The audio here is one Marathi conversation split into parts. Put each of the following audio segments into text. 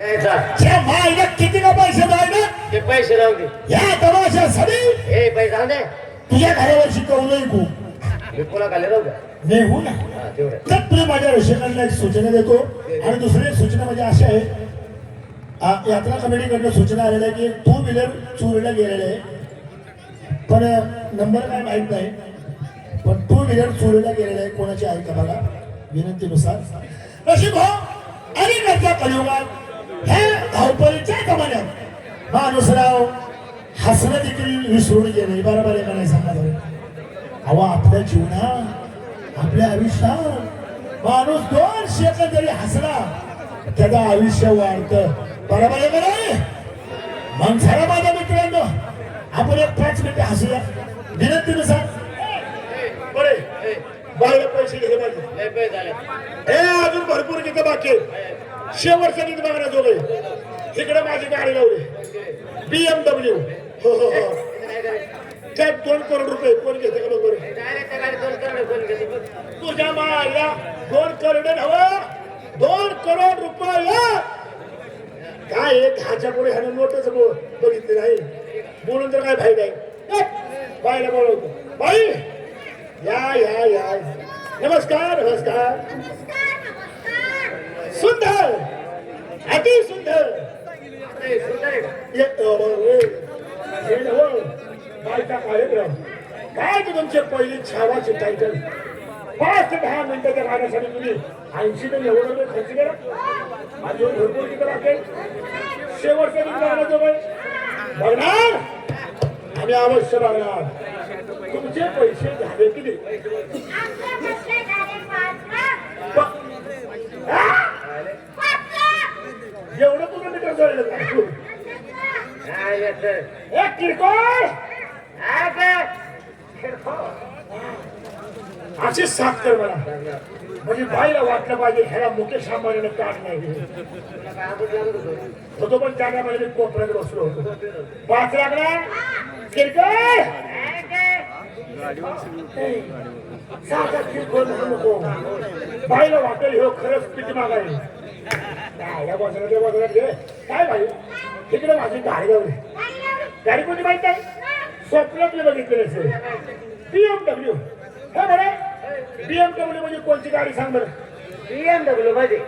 त्या मायला किती का पैसे द्यायला ते पैसे राहू दे. या तमाशासाठी हे पैसे राहू दे. तुझ्या घरावर शिकवलंय तू मी पुन्हा खाली राहू द्या. नाही हो ना हा तेवढं. तर तुला माझ्या रसिकांना एक सूचना देतो आणि दुसरी एक सूचना म्हणजे अशी आहे यात्रा कमिटीकडनं सूचना आलेल्या आहे की टू व्हीलर चोरीला गेलेले आहे पण नंबर काय माहित नाही पण टू व्हीलर चोरीला गेलेले आहे कोणाची आहे का मला विनंतीनुसार रसिक हो अलीकडच्या कलियुगात ह्या धावपळीच्या जमान्यात माणूसराव हसणं देखील विसरून गेले बरोबर आहे का नाही सांगा बरं अहो आपल्या जीवनात आपल्या आयुष्यात माणूस 2 सेकंद जरी हसला त्याचं आयुष्य वाढतं बरोबर आहे का नाही मग झाला माझ्या मित्रांनो आपण एक 5 मिनिटं हसूया विनंतीनुसार बरे बाहेर पैसे घेतले पाहिजे लय पैसे झाले. हे अजून भरपूर गीत बाकी आहेत. शेवटचं गीत बघण्याजोग आहे इकडे माझी गाडी लावली BMW हो हो हो त्यात 2 करोड रुपये कोण घेते का बरोबर डायरेक्ट त्या गाडी 2 करोड कोण घेते बघ. तुझ्या माया 2 करोड हवं 2 करोड रुपये काय एक दहाच्या पुढे ह्यानं नोटच बघितले नाही म्हणून तर काय फायदा आहे बाईला बोलवतो बाई या या या नमस्कार नमस्कार सुंदर अति सुंदर ते सुंदर आहे का? बायचा कार्यक्रम काय ते तुमचे पहिली छावाचे टायटल 5 ते 10 मिनिटाच्या गाण्यासाठी तुम्ही 80 ते 90 रुपये खर्च केला अजून भरपूर किती राखेल शेवटचं गीत गाण्याचं बघणार आम्ही अवश्य बघणार तुमचे पैसे झाले किती एवढं तुम्ही मीटर जोडलं काय येतं? एक किरकोळ काय काय? किरकोळ. अशीच साथ कर मला म्हणजे बाईला वाटलं पाहिजे ह्याला मुकेश अंबानीने काढ नाही तुला काय आपण जाणत होतो? होतो पण त्यामध्ये मी कोपऱ्यात बसलो होतो 5 लागला किरकोळ काय काय? साधा किरकोळ नको बाईला वाटेल हो खरंच किती मागायला या बसला ते बसला घे काय भाई तिकडे माझी गाडी लावली गाडी कोणती माहित आहे स्वप्नातले बघितले असेल BMW हे बरं BMW म्हणजे कोणती गाडी सांग बरं BMW मध्ये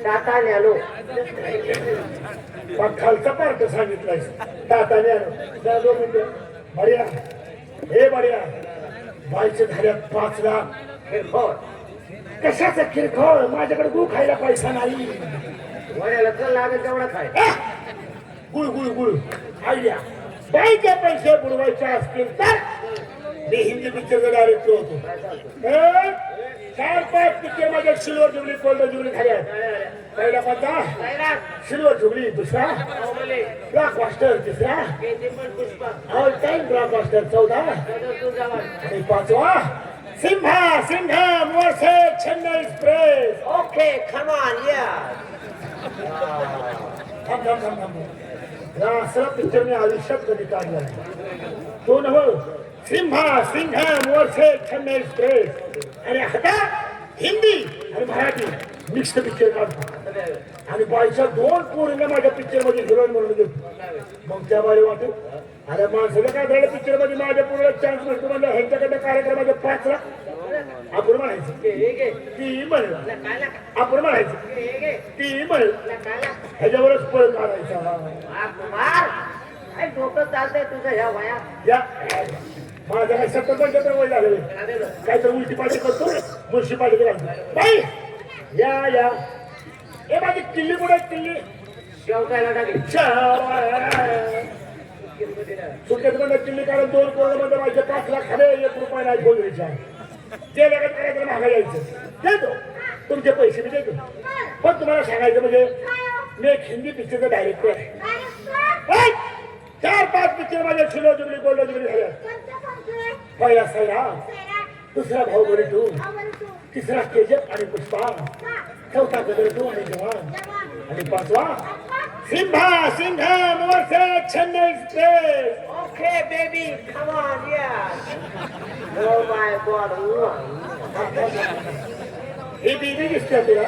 टाटा नॅनो. खालचा पार्ट सांगितलाय टाटा नॅनो जरा 2 मिनिटं बढिया हे बढिया बाईचे झाल्यात 5 लाख किरकोळ. कशाचा किरकोळ माझ्याकडे गु खायला पैसा नाही वड्याला चल लागेल तेवढा खाय. गुळ गुळ गुळ आयडिया बाईचे पैसे बुडवायचे असतील तर मी हिंदी पिक्चरचा डायरेक्टर होतो 4-5 पिक्चर माझ्या सिल्वर जुबली गोल्ड जुबली झाल्या पहिला कोणता काय सिल्वर जुबली दुसरा बोले? ब्लॉकबस्टर तिसरा किती पण पुष्पा. ऑल टाइम ब्लॉकबस्टर 14 तू जवान. आणि 5वा सिम्हा सिंघम वर्षे Chennai express okay come on या. थांब थांब थांब थांब या असला पिक्चर मी आयुष्यात कधी काढला तो नव सिम्हा सिंघम वर्षे चेन्नई एक्सप्रेस आणि आता हिंदी आणि मराठी मिक्स पिक्चर काढतो आणि बाईच्या 2 पोरींना माझ्या पिक्चर मध्ये हिरोईन म्हणून घेतो मग त्या बाई वाटत अरे माणसाला काय झालं पिक्चर मध्ये माझ्या पोरीला चान्स मिळतो म्हणजे ह्यांच्याकडे कार्यक्रमाचे 5 लाख आपण म्हणायचं ती म्हणलं आपण म्हणायचं ती म्हणलं ह्याच्यावरच पळ काढायचा काय डोकं चालतंय तुझं ह्या वयात. या माझ्या काय 70-75 वय झालेलं काहीतरी उलटी पालटी करतो म्युन्सिपालिटी बाई या या ए माझी किल्ली कुठे किल्ली शेवटायला टाकली. सुट्यात मध्ये किल्ली कारण 2 करोड मध्ये माझे 5 लाख हवे 1 रुपया नाही बोलवायचा ते लगत करायचं महागा यायचं देतो तुमचे पैसे मी देतो पण तुम्हाला सांगायचं म्हणजे मी एक हिंदी पिक्चरचा डायरेक्टर आहे 4-5 पिक्चर माझ्या सिल्वर जुबली गोल्ड जुबली झाल्या पहिला सैरा दुसरा भाऊबली 2 तिसरा KGF आणि पुष्पा चौथा गदर 2 आणि जवान आणि 5वा सिम्हा सिंघम वर्षे Chennai express okay baby come on या. ओ माय गॉड. ही बीबी दिसते तुला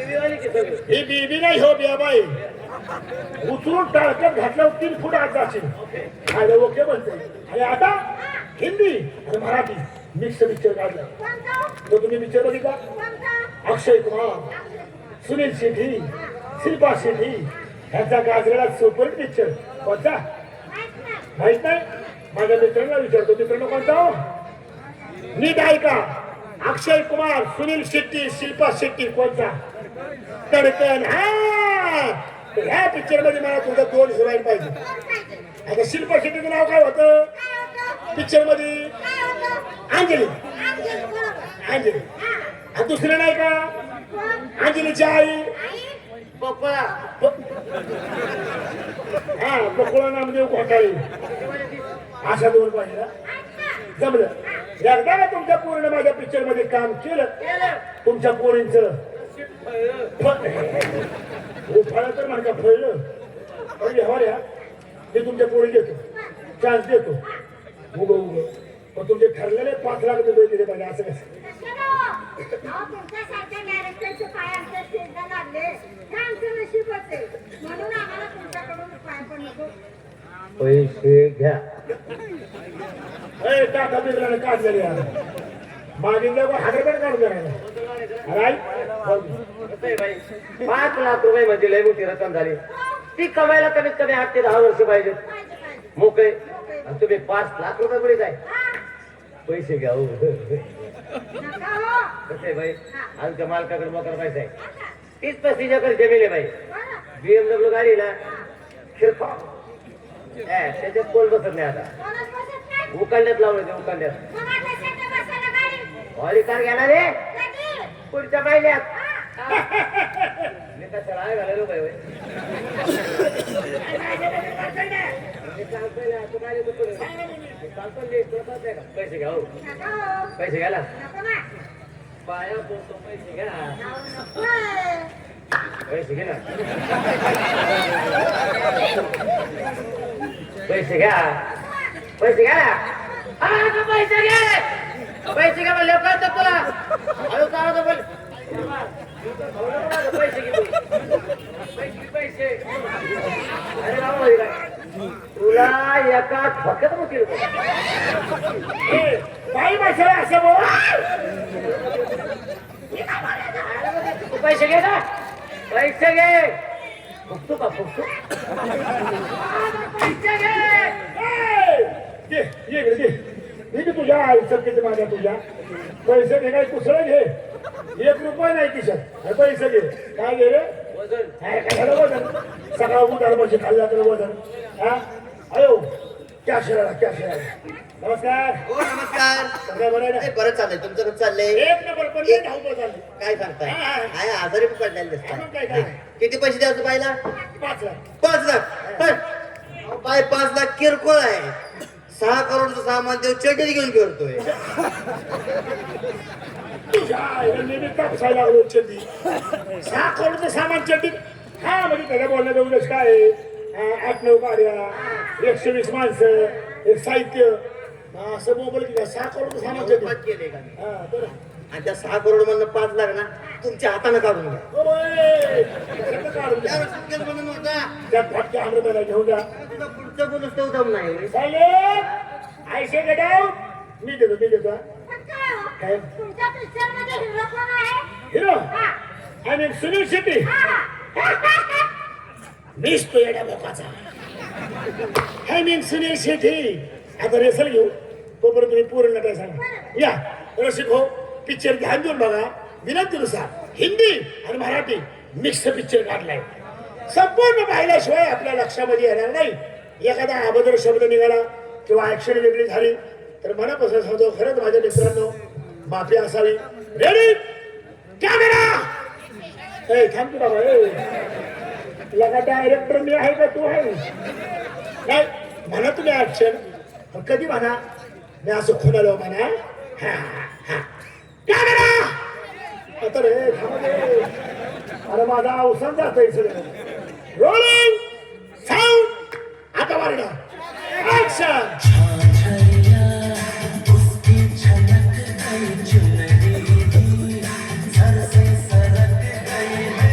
बेबीवाली की सगळी. ही बेबी नाही हो बियाबाई. उचलून टाळक्यात घातल्यावर 3 फूट आत जाशील. अरे ओके म्हणते. आणि आता हिंदी आणि मराठी मिक्स पिक्चर काढला. तो तुम्ही पिक्चर बघितला? अक्षय कुमार, सुनील शेट्टी, शिल्पा शेट्टी ह्यांचा गाजलेला सुपर पिक्चर कोणता माहित नाही? माझ्या मित्रांना विचारतो. मित्रांनो कोणता हो? नीट ऐका. अक्षय कुमार, सुनील शेट्टी, शिल्पा शेट्टी कोणता? तडकन. हा ह्या पिक्चर मध्ये मला तुझं 2 हिरोईन पाहिजे. आता शिल्पा शेट्टीचं नाव काय होतं पिक्चर मध्ये? अंजली. अंजली. आणि दुसरं नाही का अंजलीची आई? पप्पा. हा बकुळा नामदेव घोटाळे. अशा 2 पाहिजे ना? जमलं. एकदा ना तुमच्या पोरीनं माझ्या पिक्चर मध्ये काम केलं तुमच्या पोरींचं फळ तर म्हणा फळलं पण हवाऱ्या ते तुमच्या पोरी देतो चान्स देतो उग पण तुमचे ठरलेले 5 लाख रुपये दिले पाहिजे. असं कसं? पैसे घ्या. टाका मित्राने काढलेले मागितल्या 100 रुपये काढून द्या. 5 लाख रुपये म्हणजे लय मोठी रक्कम झाली. ती कमायला कमीत कमी 8 ते 10 वर्ष पाहिजे मोकळे. आणि तुम्ही 5 लाख रुपये पुढे जाय. पैसे घ्या. हो कसं आहे बाई आमच्या मालकाकडे मोकार पैसा आहे. 30-35 जमिले बाई. BMW गाडी ना शिरपा त्याच्यात कोण बसत नाही. आता उकांड्यात लावलं ते उकांड्यात. वाडी कार घेणार रे पुढच्या महिन्यात. मी कशाला आहे घालायलो बाई. पैसे घ्या. हो पैसे घ्याला पाया बोलतो. पैसे घ्या. पैसे घ्या ना. पैसे घ्या. पैसे घ्या ना. पैसे घ्या. पैसे घ्या म्हणले कळतं तुला. हळू चालवतो बोल. पैसे घे. पैसे अरे बाबा तुला एका फक्त मोठी काही भाषा असं बोल. पैसे घे ना. पैसे घे. फुकतो का फुकतो? पैसे घे. घे तुझ्या आयुष्यात किती माझ्या तुझ्या पैसे घे. काय कुसळ घे. 1 रुपया नाही किशात. पैसे घे. काय घे रे? वजन. कशाला वजन? सकाळ उठायला पैसे खाल्ला तर वजन. हा अयो कॅश नमस्कार. हो नमस्कार. सगळं बरं आहे ना? बरं चाललंय. तुमचं कसं चाललंय? 1 नंबर पण लय धावपळ चालली. काय सांगताय? हा, हा. काय आजारी पण पडलेले मग काय काय? दिसतात. किती पैसे द्यायचं पाहिला? 5 लाख. 5 लाख. बाय 5 लाख किरकोळ आहे. 6 करोडचं सामान देऊ चेटी घेऊन फिरतोय. तुझ्या आईला नेहमी कापसायला लागलो चड्डी. 6 करोडचं सामान चड्डी. हा म्हणजे त्याच्या बोलण्याचा उद्देश काय आहे? 8-9 गाड्या 120 माणसं एक साहित्य असं मोबाईल किती 6 करोडचं सामान चड्डी. मत केले का? हा बरं. आणि त्या 6 करोड मधनं 5 लाख ना तुमच्या हाताने काढून घ्या. ओय, कशाचं काढून द्या. त्यावेळेस सुटकेस बनवून होता. त्यात फाटक्या अमृताला घेऊन जा. तुला पुढचं बोलूच तो दम नाही. साहेब आयशे गेटाव मी देतो हा. काय तुमच्या पिक्चर मध्ये हिरो कोण आहे? हिरो आणि सुनील शेट्टी. मीच तो येड्या बोकाचा. हाय मी सुनील शेट्टी. आता रेसल घेऊ तोपर्यंत तुम्ही पूर्ण काय सांगा. या रसिक हो पिक्चर ध्यान देऊन बघा. विनंतीनुसार हिंदी आणि मराठी मिक्स पिक्चर काढलाय. संपूर्ण पाहिल्याशिवाय आपल्या लक्षामध्ये येणार नाही. एखादा अभद्र शब्द निघाला किंवा ऍक्शन वेगळी झाली तर मनापासून सांगतो खरंच माझ्या मित्रांनो माफी असावी. Ready camera. ए थांब की बाबा. लगा डायरेक्टर मी आहे का तू आहे? नाही म्हणा तुम्ही ऍक्शन कधी म्हणा मी असं खुणालो म्हणा. कॅमेरा. आता रे अरे माझा अवसान जातोय सगळं. Rolling sound. आता वारडा ऍक्शन. झलक गई चुनरी दी, सर से सरक गए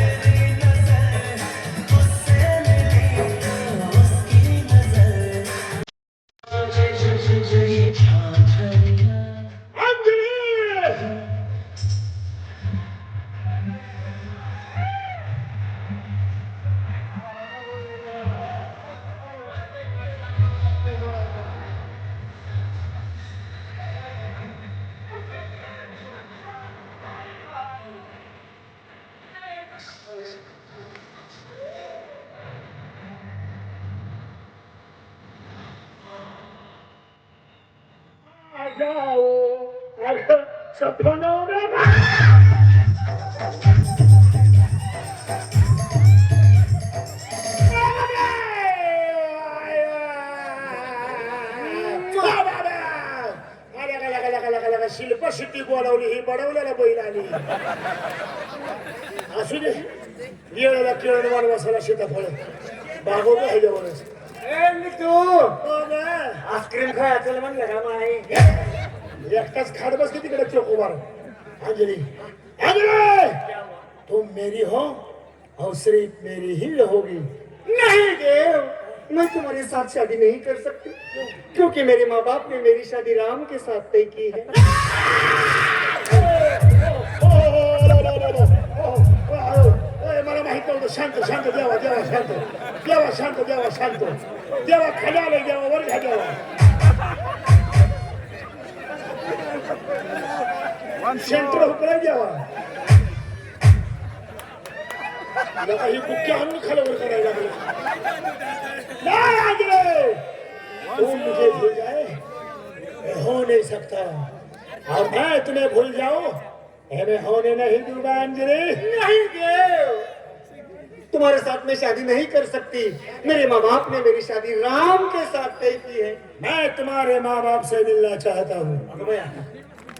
जाओ अगर सपनों में शिल्प शिट्टी बोलावली ही बडवलेला बैल आली असू दे येळेला केळ वानवासाला सीताफळ बागो का ह्याच्यावरच आईस्क्रीम खायचं म्हणलं का माही एकटाच खात बस की तिकडे चोकोबार अंजलि अंजलि तुम मेरी हो और सिर्फ मेरी ही रहोगी नहीं देव मैं तुम्हारे साथ शादी नहीं कर सकती क्योंकि मेरे माँ बाप ने मेरी शादी राम के साथ तय की है मला माहित नव्हतं शांत शांत देवा देवा शांत देवा शांत देवा शांत देवा खाली आले देवा वर घ्या देवा सेंटर हुकलाय देवा लगा ही बुक्की आणून खाल्यावर करायला लागलं नहीं आंजले तुम मुझे भूल जाए मैं हो नहीं सकता और मैं तुम्हें भूल जाऊं मैं होने नहीं दूंगा अंजलि नहीं देव तुम्हारे साथ मैं शादी नहीं कर सकती मेरे माँ बाप ने मेरी शादी राम के साथ तय की है मैं तुम्हारे माँ बाप से मिलना चाहता हूँ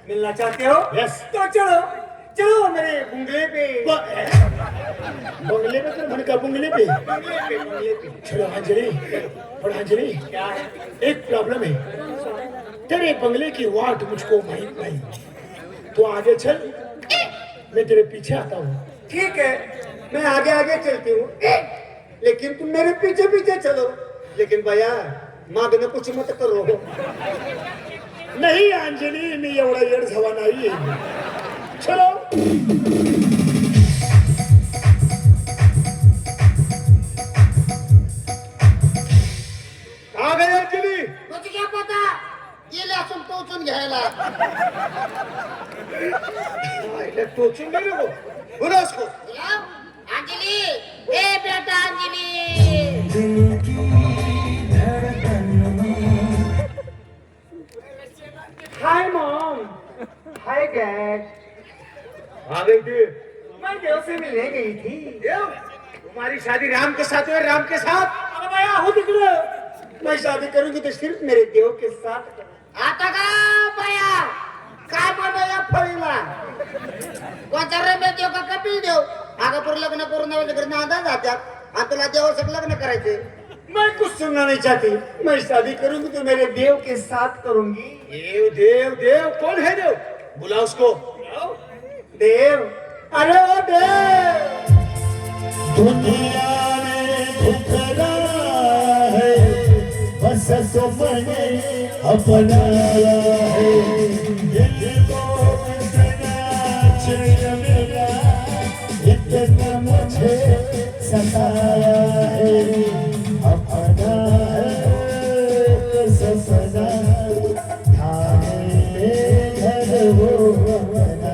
मिलना चाहते हो यस तो चलो चलो मेरे बुंगले पे बंगले में तो मन का बंगले पे बुंगले पे चलो अंजलि और अंजलि क्या है एक प्रॉब्लम है तेरे बंगले की वाट मुझको मालूम नहीं तो आगे चल मैं तेरे पीछे आता हूँ ठीक है मैं आगे आगे चलती हूँ लेकिन तुम मेरे पीछे पीछे चलो लेकिन भैया मागणं कुछ मत करो नहीं अंजलि मी एवढा येड झावा नाही चलो आ गए अंजलि तुझी क्या पता गेले असून टोचून घ्यायला टोचून गेले हो बोला उसको या? अंजली ए बेटा Anjali hi mom hi dad आ गई थी मैं देव से मिलने गई थी देव तुम्हारी शादी राम के साथ है राम के साथ अरे भैया हो तिकडे मैं शादी करूंगी तो सिर्फ मेरे देव के साथ आता का बाया काय म्हणतो या फळीला कोणत्या रम्य देव का कपिल देव आगापूर लग्न करून नव्याच्या घरी नांदा जात्यात आणि तुला देवासक लग्न करायचे मैं कुछ सुनना नहीं चाहती मैं शादी करूंगी तो मेरे देव के साथ करूंगी देव देव देव कौन है देव बुला उसको देव अरे ओ देव दुनिया में ठुकरा है बस सुपने अपनाया है दिल को इतना चैन मिला इतना मुझे सताया है अपना है सपना था घर वो अपना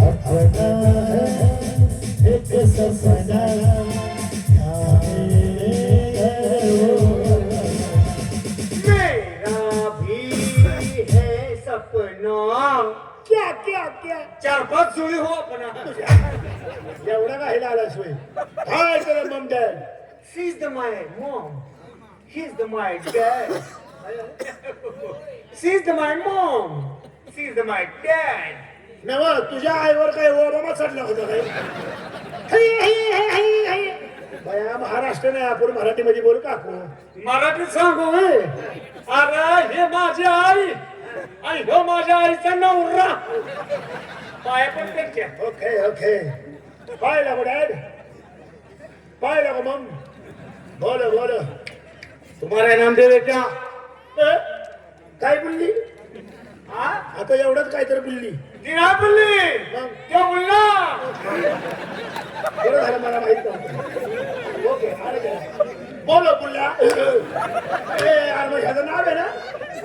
अपना है एक सपना मेरा भी है सपना क्या क्या क्या चार पाच जुळी हो अपना एवढा काय आला सोय हाय तेरे मम dad she is the my Maugham he is the my dad she is the my Maugham she is the my dad नव तुझ्या आईवर काय ओबामा चढला होता काय बया महाराष्ट्र नाही आपण मराठीमध्ये बोल काकू मराठीत सांगू होय अरे हे माझी आई आणि हो माझ्या आईचा नवरा पाय पण त्यांच्या ओके ओके पाय लागो डॅड पाय लागो मम बोलो बोलो तुम्हारा नाम दे बेटा काय बोलली हा आता एवढंच काहीतरी बोलली दिना बोलली मग क्या बोलला बरं झालं मला माहित नव्हतं ओके अरे गेला. बोलो बोलल्या अरे मग ह्याचं नाव आहे ना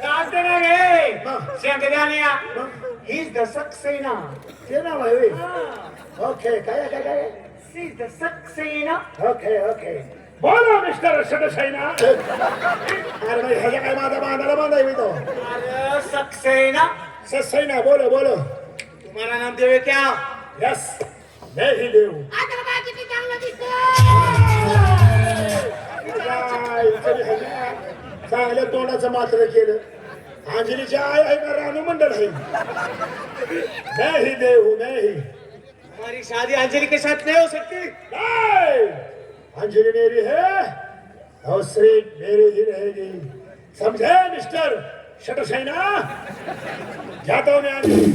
नाम देना रे मग शेंगदाण्या मग ही इज द सक्सेना ते नाव आहे ओके काय काय काय she is the Saxena okay okay बोला मिस्टर सटसाईना. अरे भाई ह्याच्या काय माझा बांधायला बांधाय मी तो अरे सक्सेना सटसाईना. बोलो बोलो. तुम्हारा नाम देव है क्या? यस मैं ही देव. आता बघा किती चांगलं दिसतंय. चांगल्या तोंडाचं मात्र केलं. अंजलीच्या आई आहे का रानू मंडळ आहे. मैं ही देव हूं, मैं ही. हमारी शादी अंजलि के साथ नहीं हो सकती. नहीं, अंजलि मेरी है और सिर्फ मेरी ही रहेगी. समझे मिस्टर शटसाईना. जाता हूं मैं अंजलि.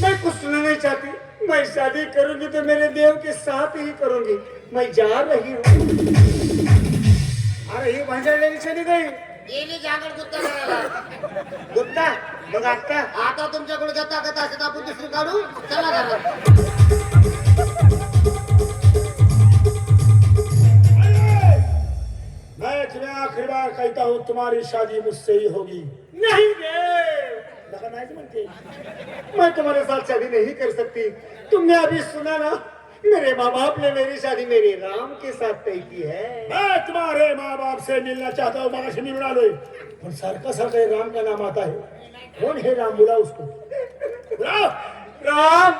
मैं कुछ सुनना नहीं चाहती. मैं शादी करूंगी तो मेरे देव के साथ ही करूंगी. मैं जा रही हूँ. अरे ही भांजलेली चली गई. गेली जागड गुत्ता करायला. गुप्ता मग आता आता तुमच्याकडे जर ताकद असेल तर आपण दुसरी काढू. चला घरात. मैं तुम्हें आखिरी बार कहता हूँ तुम्हारी शादी मुझसे ही होगी. नहीं देव. लगा नहीं समझते. मैं तुम्हारे साथ शादी नहीं कर सकती. तुमने अभी सुना ना मेरे माँ बाप ने मेरी शादी मेरे राम के साथ तय की है. मैं तुम्हारे माँ बाप से मिलना चाहता हूँ. माँ से मिलना लो. और सरका सरका राम का नाम आता है. कौन है राम? बुला उसको. बुलाओ. राम.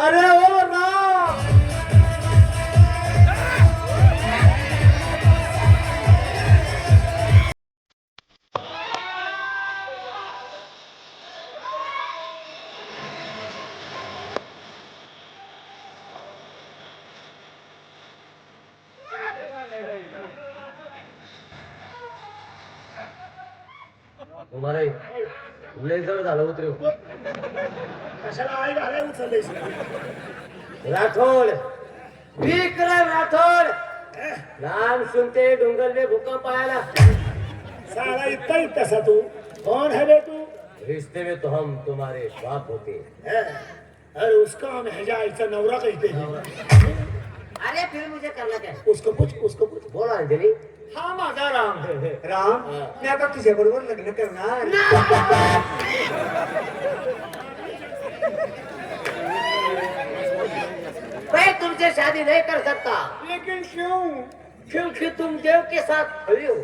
अरे ओ राम. तुम्हाला लय जवळ झालं उतरेव. कशाला आई घालाय उचलले. राठोड विक्रम राठोड. नाम सुनते डूंगर में भूकंप आया. साला इतना ही तसा तू. कौन है बे तू? रिश्ते में तो हम तुम्हारे बाप होते. है? अरे उसका हम हजाईचा नवरा कहते हैं. अरे फिर मुझे करना क्या? उसको पूछ, उसको पूछ. बोला अंजलि. हा माझा राम. राम मी आता तुझ्या बरोबर लग्न करणार. मैं तुमसे शादी नहीं कर सकता. लेकिन क्यों? क्योंकि तुम देव के साथ खड़ी हो.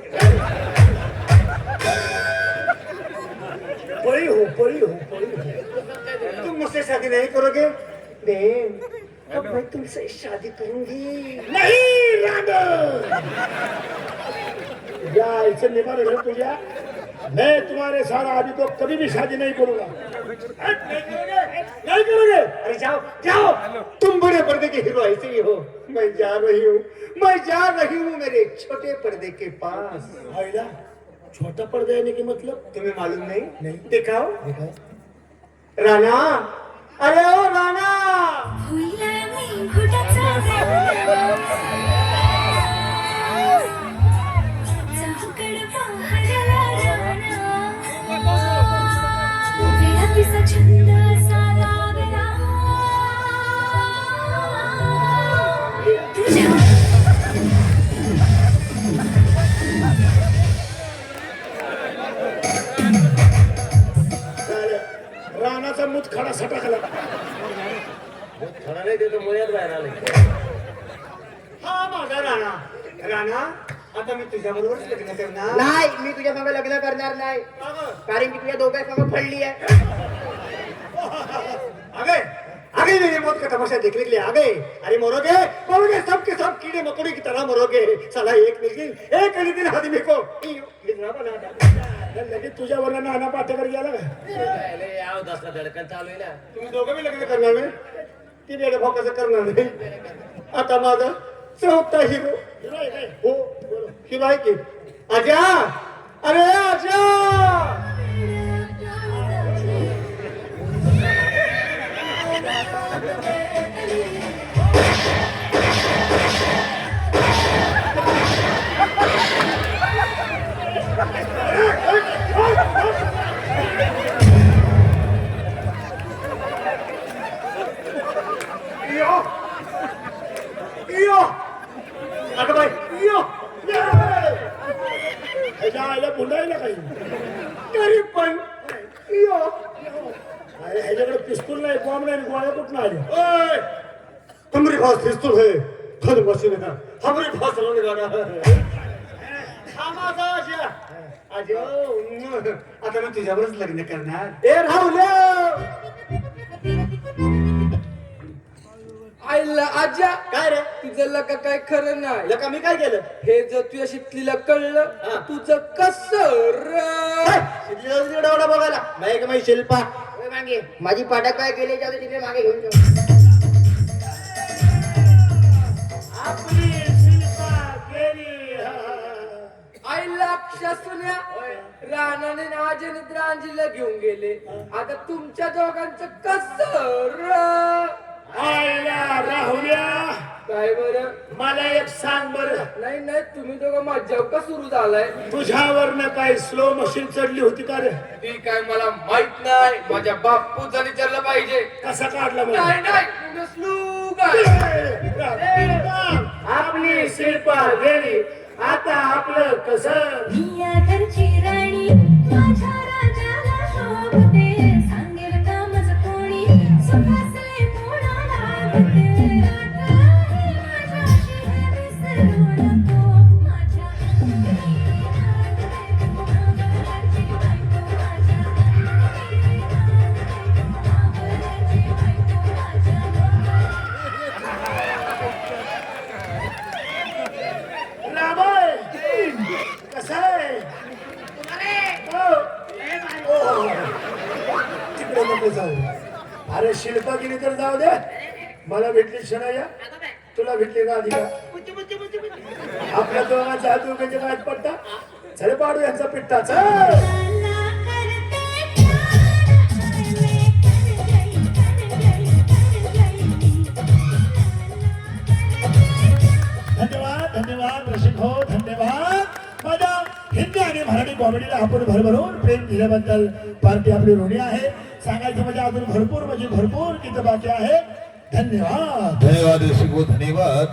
पळी हो, पळी हो, पळी हो. तुम मुझसे शादी नहीं करोगे? देव अब मैं तुमसे शादी करूंगी. नहीं रांडो. या इसे निभाने में तुझे. मैं तुम्हारे साथ अभी तो कभी भी शादी नहीं करूंगा. नहीं करोगे. अरे जाओ जाओ. तुम बड़े पर्दे के हीरो ऐसे ही हो. मैं जा रही हूँ. मैं जा रही हूँ मेरे छोटे पर्दे के पास. आईला छोटा पर्दा यानी कि मतलब तुम्हें मालूम नहीं? नहीं. दिखाओ. दिखाओ. राणा. अरे ओ राणा. छंद असा लागला तुझ्या रानाचा मूत खडा सटाकला. खरं नाही ते तर मुळ्यात बाहेर आले. हा माझा राणा. राणा आता मी तुझ्या बरोबरच लग्न करणार. नाही मी तुझ्या मागे लग्न करणार नाही. का गं? कारण की तुझ्या दोघांच्या मागे फळली आहे. आगे आगे मेरी मौत का तमाशा देखने के लिए आ गए. अरे मरोगे मरोगे सबके सब कीड़े मकोड़े की तरह मरोगे. साला एक मिल एक दिन आदमी को हिजड़ा बना डाला. लगेच तुझ्या वरला नाना पाट्यावर गेला का? याव दसरा धडकन चालू आहे ना. तुम्ही दोघं बी लग्न करणार नाही. ती वेळ भाऊ कसं करणार नाही. आता माझा चौथा हिरो. हिरो आहे काय? हो हिरो आहे की. आजा. अरे आजा. यो यो अगं बाई यो. ह्याच्या आईला भुंडायला काही. तरी पण यो. अरे ह्याच्याकडे पिस्तूल नाही, बॉम्ब नाही, गोळ्या कुठून आल्या? ओए तुम्हारे पास पिस्तौल है. खुद मशीन है. हमरे फसलों ने गाना थांबा आजा अजो आता मी तुझ्यावरच लग्न करणार ए राहुल आईला आज्या काय रे तुझं लका काय खरं नाही लका मी काय केलं हे जर तुझ्या शिकलीला कळलं तुझं कस शिकलेला बघायला नाही का माझी शिल्पा ओय मागे माझी पाठक काय केली जाते तिकडे मागे घेऊन ठेव. आपली शिल्पा गेली आईला अक्षा सुन्या रानाने नाजने रांजीला घेऊन गेले आता तुमच्या दोघांचं कस आईला राहुल्या काय बरं मला एक सांग बरं नाही नाही तुम्ही दोघं माझ्यावर का सुरू झालाय तुझ्यावरनं काय स्लो मशीन चढली होती का रे ती काय मला माहित नाही माझ्या बापूचा विचारलं पाहिजे कसा काढला मला नाही नाही तुम्ही स्लू काय आपली शिल्पा गेली आता आपलं कसं या घरची राणी माझ्या राजाला शोभते सांगेल का माझं कोणी सुखासले कोणाला भटे राधा ही माझ्याशी हे विसरू नको माझ्या रामाय कसं आहे तिकडे नको जाऊ अरे शिल्पा गेली तर जाऊ दे मला भेटली शनाया तुला भेटली का आधी का आपल्या दोघांचा हात दोघांच्या काय पडता चल पाडू यांचा पिट्टा चल धन्यवाद धन्यवाद रसिक हो धन्यवाद माझ्या हिंदी आणि मराठी कॉमेडीला आपण भरभरून प्रेम दिल्याबद्दल पार्टी आपली ऋणी आहे सांगायचं म्हणजे अजून भरपूर म्हणजे भरपूर गीतं बाकी आहे धन्यवाद धन्यवाद शिवो धन्यवाद